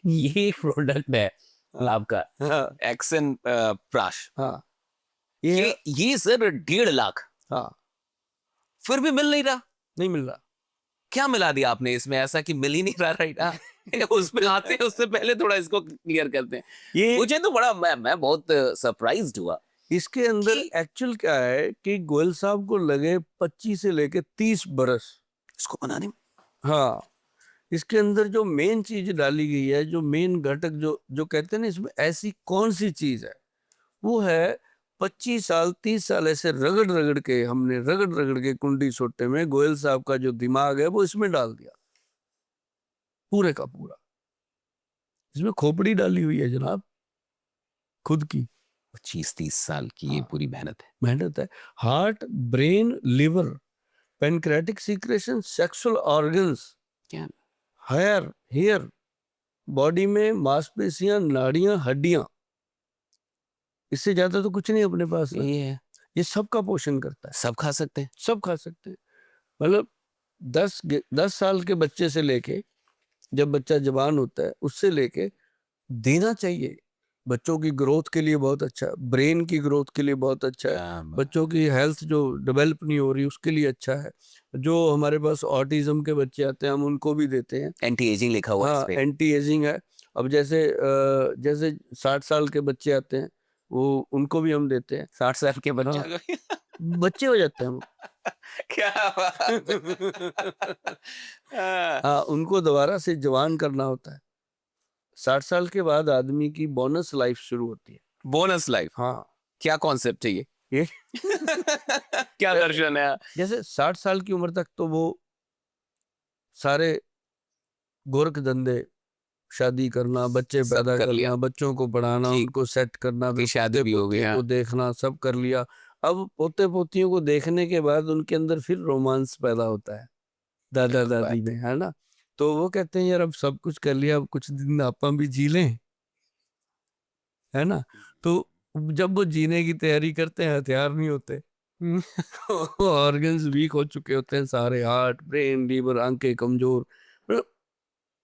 ये प्रोडक्ट है हाँ, आपका हाँ, एक्सन प्राश, हाँ, ये सर 1.5 लाख, हाँ, फिर भी मिल नहीं रहा। नहीं मिल रहा। क्या मिला दिया आपने इसमें ऐसा कि मिल ही नहीं रहा, राइट? हाँ, उसमें आते हैं, उससे पहले थोड़ा इसको क्लियर करते हैं। ये मुझे तो बड़ा, मैं बहुत सरप्राइज्ड हुआ इसके अंदर कि एक्चुअल क्या है कि गोयल साहब को लगे 25 से लेके 30 बरस। इसको बनाने में हाँ, इसके अंदर जो मेन चीज डाली गई है, जो मेन घटक, जो जो कहते हैं ना, इसमें ऐसी कौन सी चीज है, वो है 25 साल 30 साल ऐसे रगड़ रगड़ के, हमने रगड़ रगड़ के कुंडी सोटे में गोयल साहब का जो दिमाग है वो इसमें डाल दिया, पूरे का पूरा। इसमें खोपड़ी डाली हुई है जनाब, खुद की। 25-30 साल की ये हाँ, पूरी मेहनत है। मेहनत है। Heart, brain, liver, pancreatic secretion, sexual organs, क्या? हेयर, बॉडी में मांसपेशियां, नाड़ियां, हड्डियां, इससे ज्यादा तो कुछ नहीं अपने पास है। ये है, ये सब का पोषण करता है, सब खा सकते हैं। सब खा सकते हैं। मतलब 10 साल के बच्चे से लेके, जब बच्चा जवान होता है उससे लेके देना चाहिए। बच्चों की ग्रोथ के लिए बहुत अच्छा है, ब्रेन की ग्रोथ के लिए बहुत अच्छा है, क्या बच्चों की हेल्थ जो डेवलप नहीं हो रही उसके लिए अच्छा है। जो हमारे पास ऑटिज्म के बच्चे आते हैं हम उनको भी देते हैं। एंटी एजिंग लिखा हुआ है इस हाँ, पे। एंटी एजिंग है। अब जैसे 60 साल के बच्चे आते हैं, वो उनको भी हम देते हैं। 60 साल के बच्चा हाँ, को बच्चे हो जाते हैं वो। क्या बात है। हाँ, हाँ, उनको दोबारा से जवान करना होता है। 60 साल के बाद आदमी की बोनस लाइफ शुरू होती है। बोनस लाइफ, हाँ, क्या कॉन्सेप्ट है ये? ये क्या दर्शन है? जैसे 60 साल की उम्र तक तो वो सारे गोरख धंधे, शादी करना, बच्चे सब पैदा कर लिया, करना, बच्चों को पढ़ाना, ठीक, उनको सेट करना, फिर की शादी पोते भी हो गई। पोतियों हाँ, को देखना, सब कर लिया। अब पोते पोतियों को देखने के बाद उनके अंदर फिर रोमांस पैदा होता है, दादा क्या दादी बात में, है ना। तो वो कहते हैं यार अब सब कुछ कर लिया, अब कुछ दिन आपा भी जी लें, है ना। तो जब वो जीने की तैयारी करते हैं, हथियार नहीं होते। ऑर्गन्स वीक हो चुके होते हैं सारे, हार्ट, ब्रेन, लीवर, आंखें कमजोर।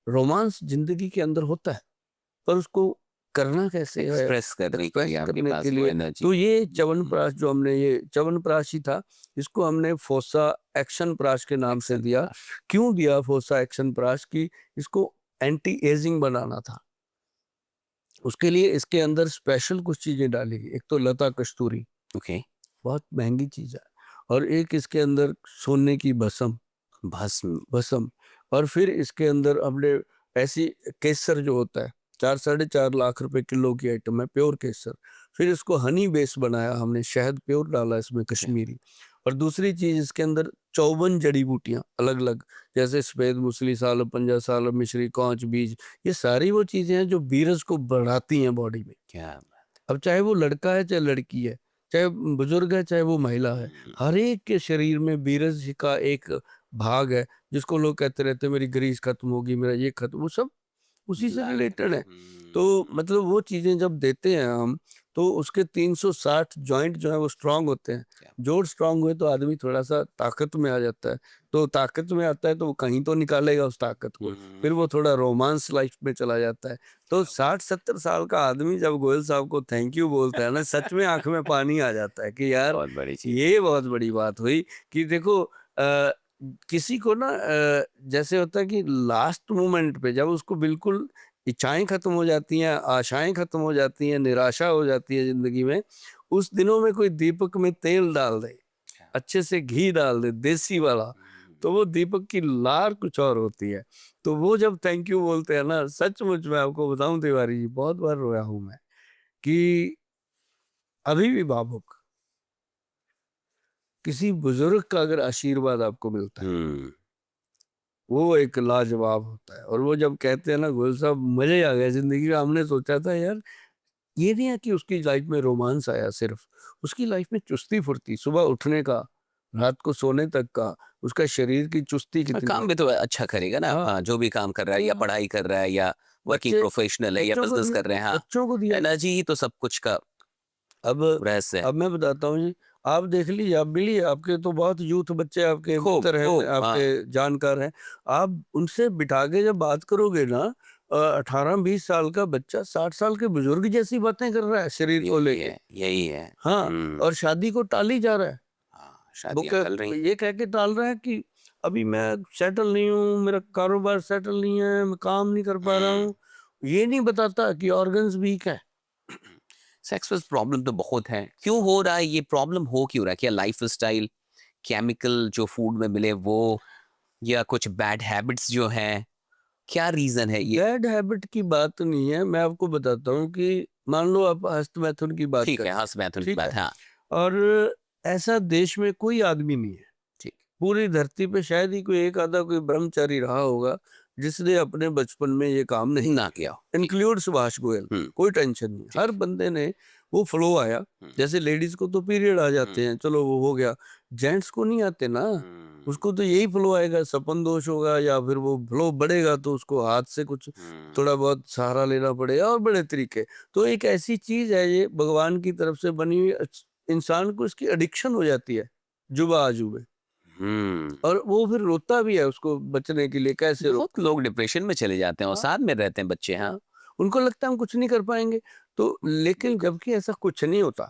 रोमांस जिंदगी के अंदर होता है, पर उसको करना कैसे है, एक्सप्रेस करने के एक्सप्रेस लिए आपके करने के पास वो लिए। एनर्जी। तो ये च्यवनप्राश जो हमने, ये च्यवनप्राश ही था, इसको हमने फोसा एक्शन प्राश के नाम से दिया। क्यों दिया फोसा एक्शन प्राश की? इसको एंटी एजिंग बनाना था। उसके लिए इसके अंदर स्पेशल कुछ चीजें डाली गई। एक तो लता कस्तूरी, ओके, बहुत महंगी चीज है, और एक इसके अंदर सोने की भस्म, भस्म, भस्म। और फिर इसके अंदर हमने ऐसी केसर जो होता है, 4-4.5 लाख रुपए किलो की आइटम है, प्योर केसर। फिर इसको हनी बेस बनाया हमने, शहद प्योर डाला इसमें, कश्मीरी। और दूसरी चीज इसके अंदर 54 जड़ी बूटियां अलग अलग, जैसे सफेद मूसली, सालब, पंजा सालब, मिश्री, कौच, बीज, ये सारी वो चीजें हैं जो बीरज को बढ़ाती हैं बॉडी में। क्या अब चाहे वो लड़का है चाहे लड़की है, चाहे बुजुर्ग है चाहे वो महिला है, हर एक के शरीर में बीरज का एक भाग है, जिसको लोग कहते रहते हैं मेरी ग्रीस खत्म होगी, मेरा ये खत्म, वो सब उसी से रिलेटेड है। तो मतलब वो चीजें जब देते हैं हम, तो उसके 360 जॉइंट जो है वो स्ट्रांग होते हैं। जोड़ स्ट्रांग हुए तो आदमी थोड़ा सा ताकत में आ जाता है। तो ताकत में आता है तो वो कहीं तो निकालेगा उस ताकत को, फिर वो थोड़ा रोमांस लाइफ में चला जाता है। तो 60-70 साल का आदमी जब गोयल साहब को थैंक यू बोलता है ना, सच में आंख में पानी आ जाता है कि यार बहुत बड़ी चीज। ये बहुत बड़ी बात हुई। कि देखो किसी को ना जैसे होता है कि लास्ट मोमेंट पे जब उसको बिल्कुल इच्छाएं खत्म हो जाती हैं, आशाएं खत्म हो जाती हैं, निराशा हो जाती है जिंदगी में, उस दिनों में कोई दीपक में तेल डाल दे, अच्छे से घी डाल दे देसी वाला, तो वो दीपक की लार कुछ और होती है। तो वो जब थैंक यू बोलते हैं ना, सचमुच मैं आपको बताऊं तिवारी जी, बहुत बार रोया हूं मैं, कि अभी भी भावुक, किसी बुजुर्ग का अगर आशीर्वाद आपको मिलता है, वो एक लाजवाब होता है। और वो जब कहते हैं ना गोयल साहब मजे आ गए जिंदगी में, हमने सोचा था यार ये नहीं है कि उसकी लाइफ में रोमांस आया, सिर्फ उसकी लाइफ में चुस्ती फुर्ती, सुबह उठने का, रात को सोने तक का, उसका शरीर की चुस्ती कितनी काम है। भी तो अच्छा करेगा ना। हाँ, हाँ, जो भी काम कर रहा है या हाँ, पढ़ाई कर रहा है या वर्किंग बच्चे, प्रोफेशनल है या बच्चों को बिजनेस दिया, कर रहे हैं, हाँ, बच्चों को दिया। एनर्जी ही तो सब कुछ का अब रहस्य है। अब मैं बताता हूँ जी, आप देख लीजिए, आप मिलिए, आपके तो बहुत यूथ बच्चे आपके खूब मित्र हैं, खूब, आपके हाँ, जानकार हैं, आप उनसे बिठा के जब बात करोगे ना, 18-20 साल का बच्चा 60 साल के बुजुर्ग जैसी बातें कर रहा है शरीर को लेके। यही है। हाँ, और शादी को टाली जा रहा है। हाँ, वो शादियां चल रही ये कह के टाल रहा है कि अभी मैं सेटल नहीं हूँ, मेरा कारोबार सेटल नहीं है, मैं काम नहीं कर पा रहा हूँ। ये नहीं बताता कि ऑर्गन्स वीक है। सेक्स में प्रॉब्लम तो बहुत है। क्यों हो रहा है ये प्रॉब्लम? हो क्यों रहा है? क्या लाइफ स्टाइल, केमिकल जो फूड में मिले वो, या कुछ बैड हैबिट्स जो हैं? क्या रीजन है ये? बैड हैबिट की बात नहीं है, मैं आपको बताता हूँ कि मान लो आप हस्तमैथुन की बात ठीक है, करें, हाँ, मैथुन की ठीक बात, है, हाँ, और ऐसा देश में कोई आदमी नहीं है, ठीक। पूरी धरती पे शायद ही कोई एक आधा कोई ब्रह्मचारी रहा होगा जिसने अपने बचपन में ये काम नहीं ना किया हो। ठीक। इंक्लूड सुभाष गोयल। कोई टेंशन नहीं, ठीक। हर बंदे ने वो फ्लो आया। जैसे लेडीज को तो पीरियड आ जाते हैं, चलो वो हो गया, जेंट्स को नहीं आते ना, उसको तो यही फ्लो आएगा, सपन दोष होगा या फिर वो फ्लो बढ़ेगा तो उसको हाथ से कुछ थोड़ा बहुत सहारा लेना पड़ेगा और बड़े तरीके। तो एक ऐसी चीज है ये भगवान की तरफ से बनी हुई, इंसान को इसकी एडिक्शन हो जाती है जुबा अजूबे, और वो फिर रोता भी है उसको बचने के लिए, कैसे बहुत लोग डिप्रेशन में चले जाते हैं और हाँ। साथ में रहते हैं बच्चे। हाँ, हाँ, उनको लगता है हम कुछ नहीं कर पाएंगे, तो लेकिन जबकि ऐसा कुछ नहीं होता।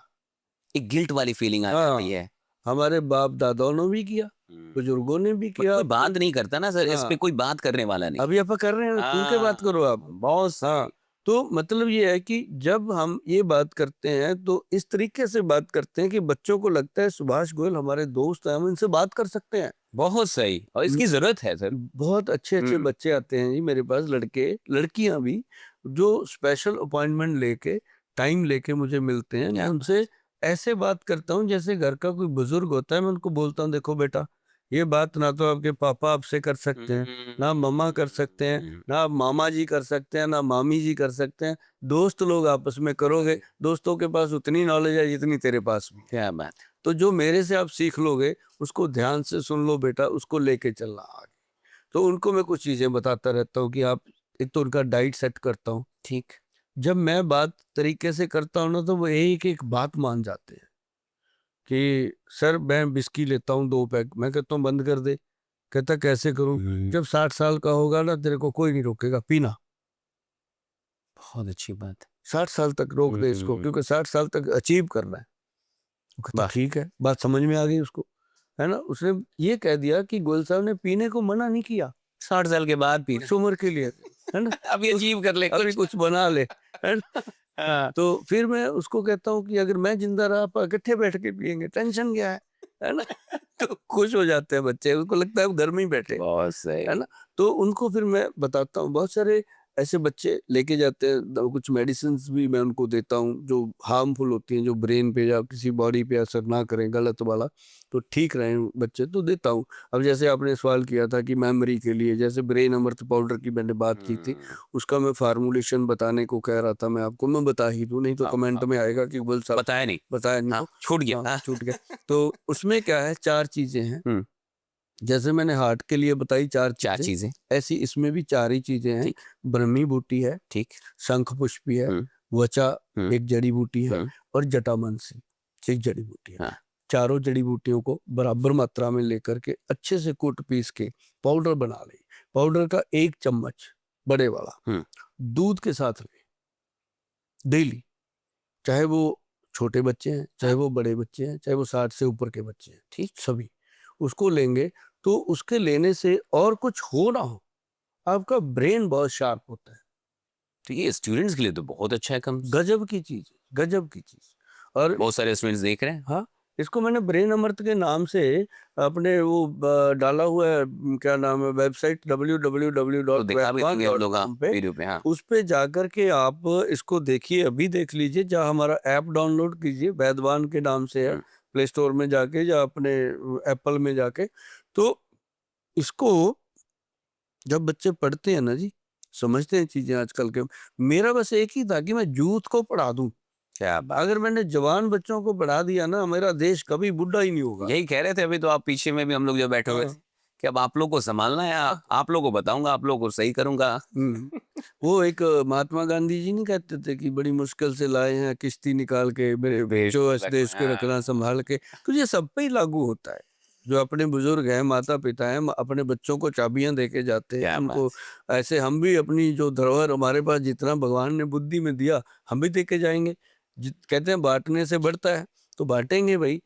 एक गिल्ट वाली फीलिंग आ हाँ, जाती है। हमारे बाप दादाओं ने भी किया, बुजुर्गों ने भी बट किया। कोई बात नहीं करता ना सर, इस पे हाँ, कोई बात करने वाला नहीं। अभी आप कर रहे हैं, खुल के बात करो आप। बहुत हाँ, सही। तो मतलब ये है कि जब हम ये बात करते हैं तो इस तरीके से बात करते हैं कि बच्चों को लगता है सुभाष गोयल हमारे दोस्त हैं, हम इनसे बात कर सकते हैं। बहुत सही, और इसकी जरूरत है सर। बहुत अच्छे अच्छे बच्चे आते हैं जी मेरे पास, लड़के लड़कियां भी, जो स्पेशल अपॉइंटमेंट लेके टाइम लेके मुझे मिलते हैं। मैं उनसे ऐसे बात करता हूँ जैसे घर का कोई बुजुर्ग होता है। मैं उनको बोलता हूँ, देखो बेटा, ये बात ना तो आपके पापा आपसे कर सकते हैं, ना मम्मा कर सकते हैं, ना आप मामा जी कर सकते हैं, ना मामी जी कर सकते हैं। दोस्त लोग आपस में करोगे, दोस्तों के पास उतनी नॉलेज है जितनी तेरे पास भी। क्या बात। तो जो मेरे से आप सीख लोगे उसको ध्यान से सुन लो बेटा, उसको लेके चलना आगे। तो उनको मैं कुछ चीजें बताता रहता हूँ कि आप, एक तो उनका डाइट सेट करता हूँ। ठीक। जब मैं बात तरीके से करता हूँ ना तो वो एक एक बात मान जाते हैं कि सर मैं विस्की लेता हूँ 2 पैक, मैं कहता हूँ बंद कर दे। कहता कैसे करूँ? जब 60 साल का होगा ना तेरे को कोई नहीं रोकेगा, पीना। बहुत अच्छी बात। 60 साल तक रोक दे इसको, क्योंकि 60 साल तक अचीव करना है। वो कहता वाह। ठीक है, बात समझ में आ गई उसको, है ना। उसने ये कह दिया कि गोयल साहब ने पीने को मना नहीं किया 60 साल के बाद भी इस उम्र के लिए, है ना। अभी अचीव कर ले अभी कुछ बना ले, है ना। हाँ। तो फिर मैं उसको कहता हूँ कि अगर मैं जिंदा रहा आप इकट्ठे बैठ के पियेंगे, टेंशन क्या है ना। तो खुश हो जाते हैं बच्चे, उनको लगता है वो घर में ही बैठे, बहुत सही। है ना। तो उनको फिर मैं बताता हूँ, बहुत सारे ऐसे बच्चे लेके जाते हैं, कुछ मेडिसिन भी मैं उनको देता हूँ जो हार्मफुल होती हैं, जो ब्रेन पे या किसी बॉडी पे असर ना करें, गलत वाला, तो ठीक रहें बच्चे, तो देता हूँ। अब जैसे आपने सवाल किया था कि मेमोरी के लिए, जैसे ब्रेन अमृत पाउडर की मैंने बात की थी, उसका मैं फार्मूलेशन बताने को कह रहा था, मैं आपको मैं बता ही दूं, नहीं तो कमेंट में आएगा कि बोल साहब बताया नहीं। बताया नहीं। हाँ, तो छूट गया। हाँ, छूट गया। तो उसमें क्या है, 4 चीजें हैं। जैसे मैंने हार्ट के लिए बताई 4 4 चीजें, चीजें। ऐसी इसमें भी 4 ही चीजें हैं। ठीक। ब्रह्मी बूटी है, ठीक। शंख पुष्पी है, वचा एक जड़ी बूटी है, और जटामांसी एक जड़ी बूटी है। हाँ। चारों जड़ी बूटियों को बराबर मात्रा में लेकर के अच्छे से कूट पीस के पाउडर बना ले। पाउडर का 1 चम्मच बड़े वाला दूध के साथ ले डेली, चाहे वो छोटे बच्चे हैं, चाहे वो बड़े बच्चे हैं, चाहे वो 60 से ऊपर के बच्चे हैं, ठीक, सभी उसको लेंगे। तो उसके लेने से और कुछ हो ना हो, आपका ब्रेन बहुत शार्प होता है। तो ये स्टूडेंट्स के लिए तो बहुत अच्छा है। कम गजब की चीज, गजब की चीज। और बहुत सारे स्टूडेंट्स देख रहे हैं। हाँ, इसको मैंने ब्रेन अमृत के नाम से अपने वो डाला हुआ है, क्या नाम है, वेबसाइट तो दिखा भी देंगे हम लोग, हाँ, www.वैद्वान.com पे। वीडियो पे। हाँ। उस पे जाकर के आप इसको देखिए, अभी देख लीजिए, जहाँ हमारा ऐप डाउनलोड कीजिए, वैद्वान के नाम से है, प्ले स्टोर में जाके या अपने एप्पल में जाके। तो इसको जब बच्चे पढ़ते हैं ना जी, समझते हैं चीजें आजकल के। मेरा बस एक ही था कि मैं यूथ को पढ़ा दूं। क्या बात। अगर मैंने जवान बच्चों को बढ़ा दिया ना, मेरा देश कभी बुढ़ा ही नहीं होगा। यही कह रहे थे अभी तो आप पीछे में भी, हम लोग जो बैठे हुए थे, कि अब आप लोग को संभालना है, आप लोग को बताऊंगा, आप लोग को सही करूंगा। वो एक महात्मा गांधी जी नहीं कहते थे कि बड़ी मुश्किल से लाए हैं किश्ती निकाल के, मेरे देश जो को इस देश के हाँ। रखना संभाल के। तो ये सब पे ही लागू होता है। जो अपने बुजुर्ग हैं, माता-पिता हैं, अपने बच्चों को चाबियाँ दे के जाते हैं, क्या बात उनको ऐसे हम भी अपनी जो धरोहर हमारे पास जितना भगवान ने बुद्धि में दिया, हम भी दे के जाएँगे। कहते हैं बाँटने से बढ़ता है, तो बाँटेंगे भई।